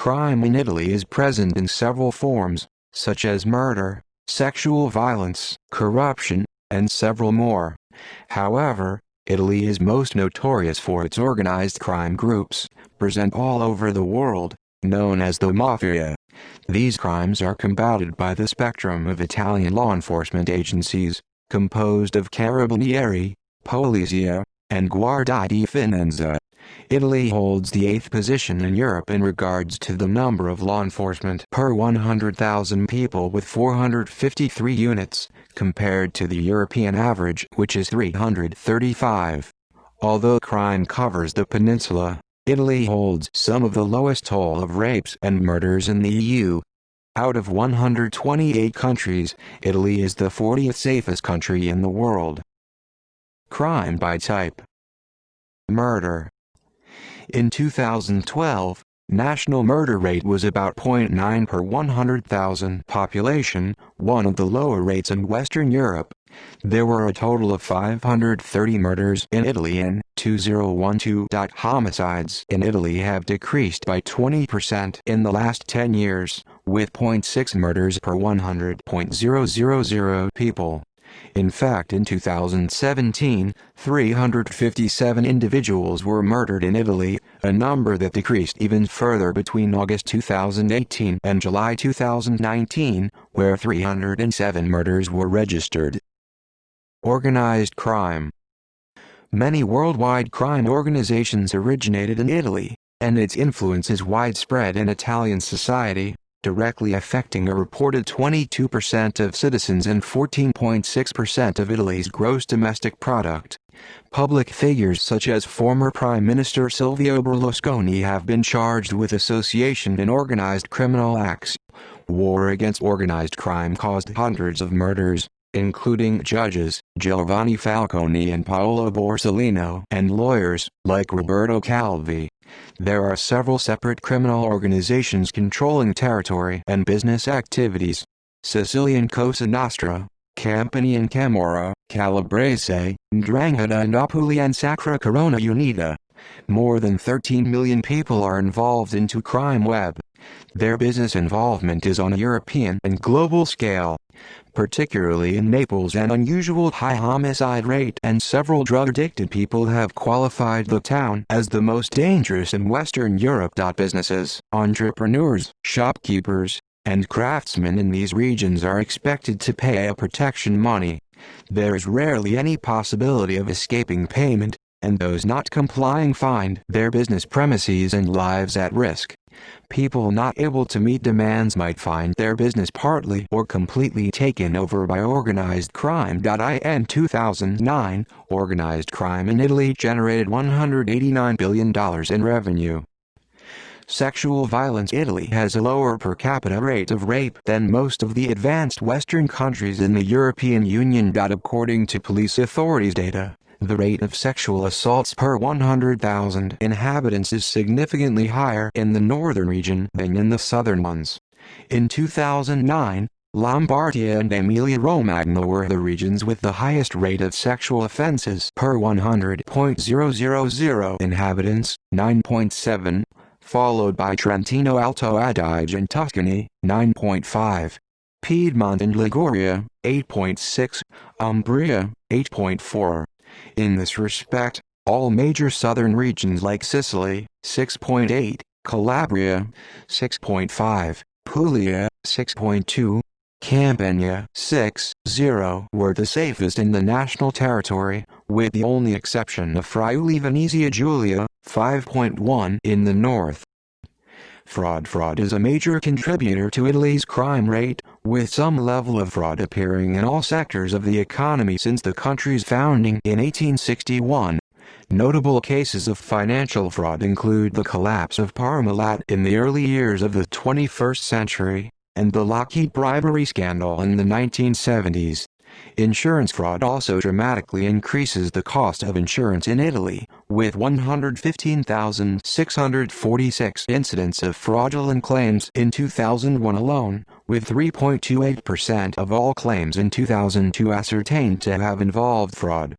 Crime in Italy is present in several forms, such as murder, sexual violence, corruption, and several more. However, Italy is most notorious for its organized crime groups, present all over the world, known as the mafia. These crimes are combated by the spectrum of Italian law enforcement agencies, composed of Carabinieri, Polizia, and Guardia di Finanza. Italy holds the 8th position in Europe in regards to the number of law enforcement per 100,000 people with 453 units, compared to the European average which is 335. Although crime covers the peninsula, Italy holds some of the lowest toll of rapes and murders in the EU. Out of 128 countries, Italy is the 40th safest country in the world. Crime by type. Murder. In 2012, national murder rate was about 0.9 per 100,000 population, one of the lower rates in Western Europe. There were a total of 530 murders in Italy in 2012. Homicides in Italy have decreased by 20% in the last 10 years, with 0.6 murders per 100,000 people. In fact, in 2017, 357 individuals were murdered in Italy, a number that decreased even further between August 2018 and July 2019, where 307 murders were registered. Organized crime. Many worldwide crime organizations originated in Italy, and its influence is widespread in Italian society, directly affecting a reported 22% of citizens and 14.6% of Italy's gross domestic product. Public figures such as former Prime Minister Silvio Berlusconi have been charged with association in organized criminal acts. War against organized crime caused hundreds of murders, including judges, Giovanni Falcone and Paolo Borsellino, and lawyers, like Roberto Calvi. There are several separate criminal organizations controlling territory and business activities: Sicilian Cosa Nostra, Campanian Camorra, Calabrese, 'Ndrangheta and Apulian Sacra Corona Unita. More than 13 million people are involved into crime web. Their business involvement is on a European and global scale, particularly in Naples. An unusual high homicide rate and several drug-addicted people have qualified the town as the most dangerous in Western Europe. Businesses, entrepreneurs, shopkeepers, and craftsmen in these regions are expected to pay a protection money. There is rarely any possibility of escaping payment, and those not complying find their business premises and lives at risk. People not able to meet demands might find their business partly or completely taken over by organized crime. In 2009, organized crime in Italy generated $189 billion in revenue. Sexual violence. Italy has a lower per capita rate of rape than most of the advanced Western countries in the European Union. According to police authorities' data, the rate of sexual assaults per 100,000 inhabitants is significantly higher in the northern region than in the southern ones. In 2009, Lombardia and Emilia-Romagna were the regions with the highest rate of sexual offenses per 100,000 inhabitants, 9.7, followed by Trentino Alto Adige and Tuscany, 9.5. Piedmont and Liguria, 8.6, Umbria, 8.4. In this respect, all major southern regions like Sicily, 6.8, Calabria, 6.5, Puglia, 6.2, Campania, 6.0 were the safest in the national territory, with the only exception of Friuli Venezia Giulia, 5.1 in the north. Fraud is a major contributor to Italy's crime rate, with some level of fraud appearing in all sectors of the economy since the country's founding in 1861. Notable cases of financial fraud include the collapse of Parmalat in the early years of the 21st century, and the Lockheed bribery scandal in the 1970s. Insurance fraud also dramatically increases the cost of insurance in Italy, with 115,646 incidents of fraudulent claims in 2001 alone, with 3.28% of all claims in 2002 ascertained to have involved fraud.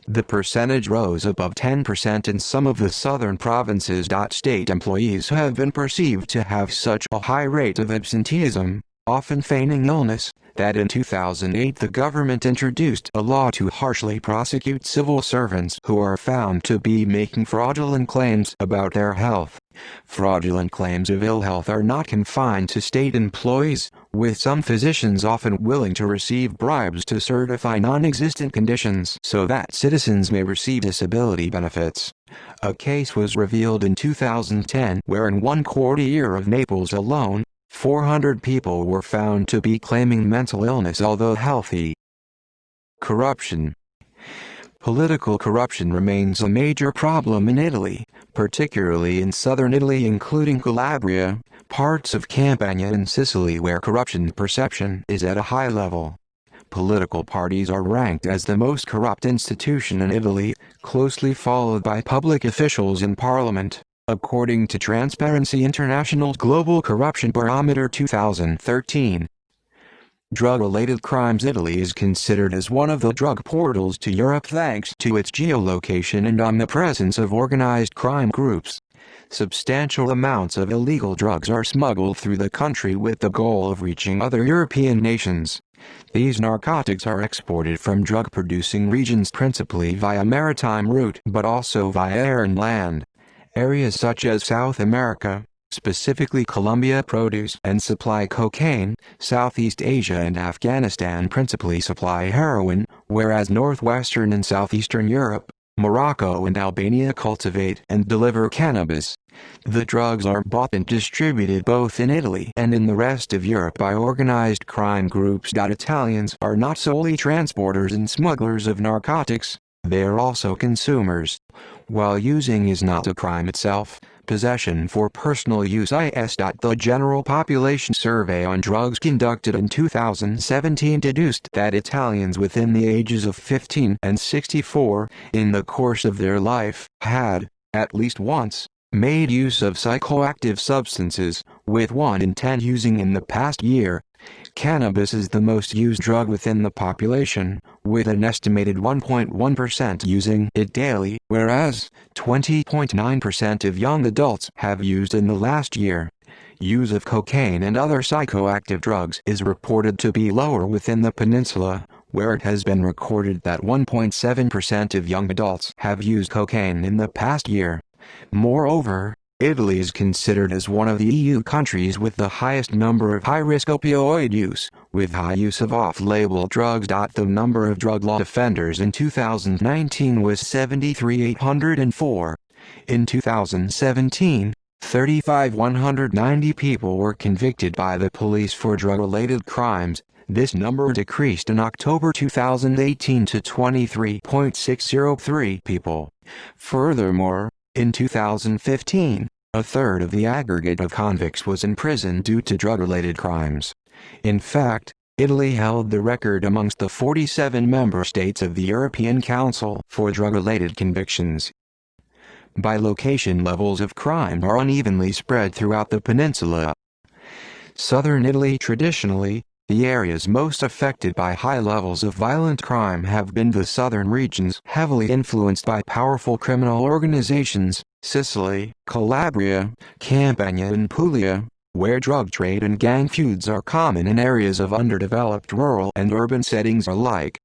The percentage rose above 10% in some of the southern provinces. State employees have been perceived to have such a high rate of absenteeism, often feigning illness, that in 2008 the government introduced a law to harshly prosecute civil servants who are found to be making fraudulent claims about their health. Fraudulent claims of ill health are not confined to state employees, with some physicians often willing to receive bribes to certify non-existent conditions so that citizens may receive disability benefits. A case was revealed in 2010 where in one quarter year of Naples alone, 400 people were found to be claiming mental illness although healthy. Corruption. Political corruption remains a major problem in Italy, particularly in southern Italy including Calabria, parts of Campania and Sicily where corruption perception is at a high level. Political parties are ranked as the most corrupt institution in Italy, closely followed by public officials in parliament, according to Transparency International's Global Corruption Barometer 2013. Drug-related crimes. Italy is considered as one of the drug portals to Europe thanks to its geolocation and omnipresence of organized crime groups. Substantial amounts of illegal drugs are smuggled through the country with the goal of reaching other European nations. These narcotics are exported from drug-producing regions principally via maritime route but also via air and land. Areas such as South America, specifically Colombia, produce and supply cocaine. Southeast Asia and Afghanistan principally supply heroin, whereas northwestern and southeastern Europe, Morocco and Albania cultivate and deliver cannabis. The drugs are bought and distributed both in Italy and in the rest of Europe by organized crime groups. Italians are not solely transporters and smugglers of narcotics, they are also consumers. While using is not a crime itself, possession for personal use is. The General Population Survey on Drugs conducted in 2017 deduced that Italians within the ages of 15 and 64, in the course of their life, had, at least once, made use of psychoactive substances, with 1 in 10 using in the past year. Cannabis is the most used drug within the population, with an estimated 1.1% using it daily, whereas 20.9% of young adults have used in the last year. Use of cocaine and other psychoactive drugs is reported to be lower within the peninsula, where it has been recorded that 1.7% of young adults have used cocaine in the past year. Moreover, Italy is considered as one of the EU countries with the highest number of high-risk opioid use, with high use of off-label drugs. The number of drug law offenders in 2019 was 73,804. In 2017, 3,190 people were convicted by the police for drug-related crimes. This number decreased in October 2018 to 23,603 people. Furthermore, in 2015, a third of the aggregate of convicts was in prison due to drug-related crimes. In fact, Italy held the record amongst the 47 member states of the European Council for drug-related convictions. By location, levels of crime are unevenly spread throughout the peninsula. Southern Italy. Traditionally, the areas most affected by high levels of violent crime have been the southern regions heavily influenced by powerful criminal organizations, Sicily, Calabria, Campania and Puglia, where drug trade and gang feuds are common in areas of underdeveloped rural and urban settings alike.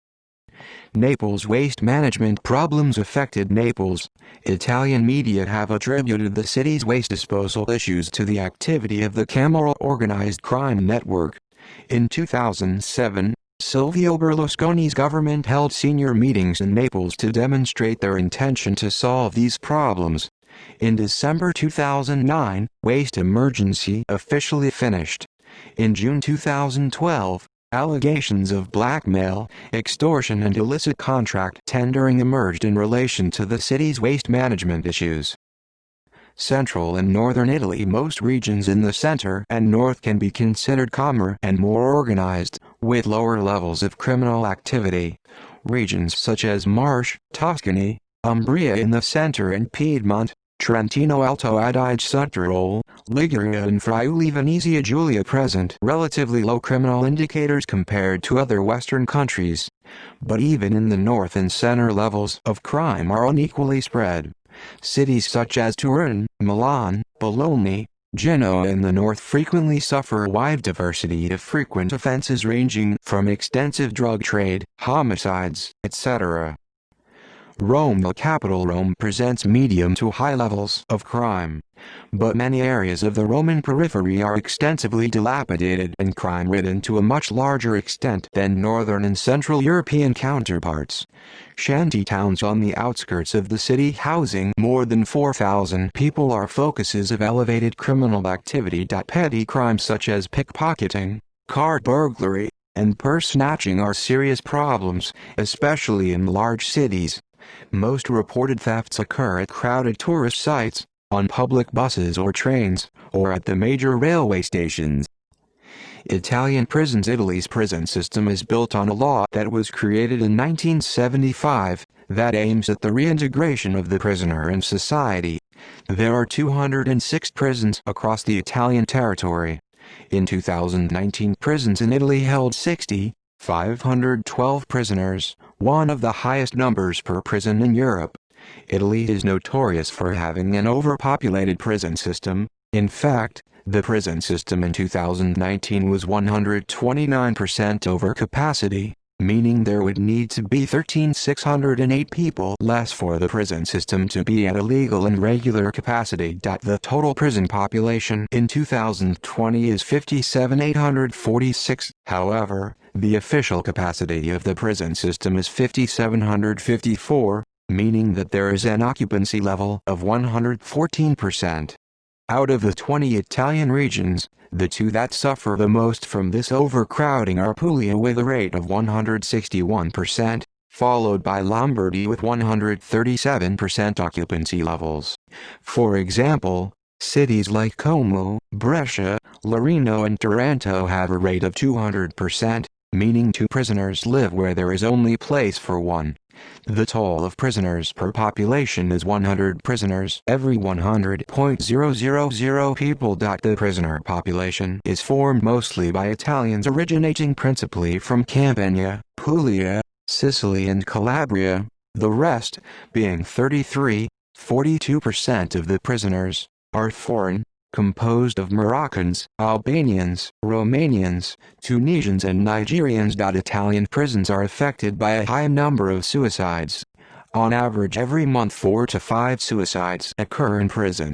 Naples waste management problems affected Naples. Italian media have attributed the city's waste disposal issues to the activity of the Camorra organized crime network. In 2007, Silvio Berlusconi's government held senior meetings in Naples to demonstrate their intention to solve these problems. In December 2009, waste emergency officially finished. In June 2012, allegations of blackmail, extortion and illicit contract tendering emerged in relation to the city's waste management issues. Central and northern Italy. Most regions in the center and north can be considered calmer and more organized, with lower levels of criminal activity. Regions such as Marche, Tuscany, Umbria in the center and Piedmont, Trentino Alto Adige Südtirol, Liguria and Friuli Venezia Giulia present relatively low criminal indicators compared to other Western countries. But even in the north and center, levels of crime are unequally spread. Cities such as Turin, Milan, Bologna, Genoa in the north frequently suffer a wide diversity of frequent offenses ranging from extensive drug trade, homicides, etc. Rome, the capital Rome, presents medium to high levels of crime. But many areas of the Roman periphery are extensively dilapidated and crime-ridden to a much larger extent than northern and central European counterparts. Shanty towns on the outskirts of the city housing more than 4,000 people are focuses of elevated criminal activity. Petty crimes such as pickpocketing, car burglary, and purse snatching are serious problems, especially in large cities. Most reported thefts occur at crowded tourist sites, on public buses or trains, or at the major railway stations. Italian prisons. Italy's prison system is built on a law that was created in 1975, that aims at the reintegration of the prisoner in society. There are 206 prisons across the Italian territory. In 2019, prisons in Italy held 512 prisoners, one of the highest numbers per prison in Europe. Italy is notorious for having an overpopulated prison system. In fact, the prison system in 2019 was 129% over capacity, meaning there would need to be 13,608 people less for the prison system to be at a legal and regular capacity. The total prison population in 2020 is 57,846. However, the official capacity of the prison system is 5,754, meaning that there is an occupancy level of 114%. Out of the 20 Italian regions, the two that suffer the most from this overcrowding are Puglia with a rate of 161%, followed by Lombardy with 137% occupancy levels. For example, cities like Como, Brescia, Larino and Taranto have a rate of 200%, meaning 2 prisoners live where there is only place for 1. The toll of prisoners per population is 100 prisoners every 100.000 people. The prisoner population is formed mostly by Italians originating principally from Campania, Puglia, Sicily and Calabria, the rest, being 42% of the prisoners, are foreign, composed of Moroccans, Albanians, Romanians, Tunisians and Nigerians. Italian prisons are affected by a high number of suicides. On average every month 4 to 5 suicides occur in prison.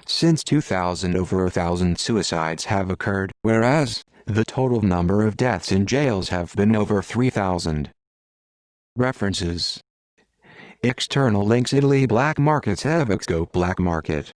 Since 2000 over 1,000 suicides have occurred, whereas the total number of deaths in jails have been over 3,000. References. External links. Italy black markets. Evexco black market.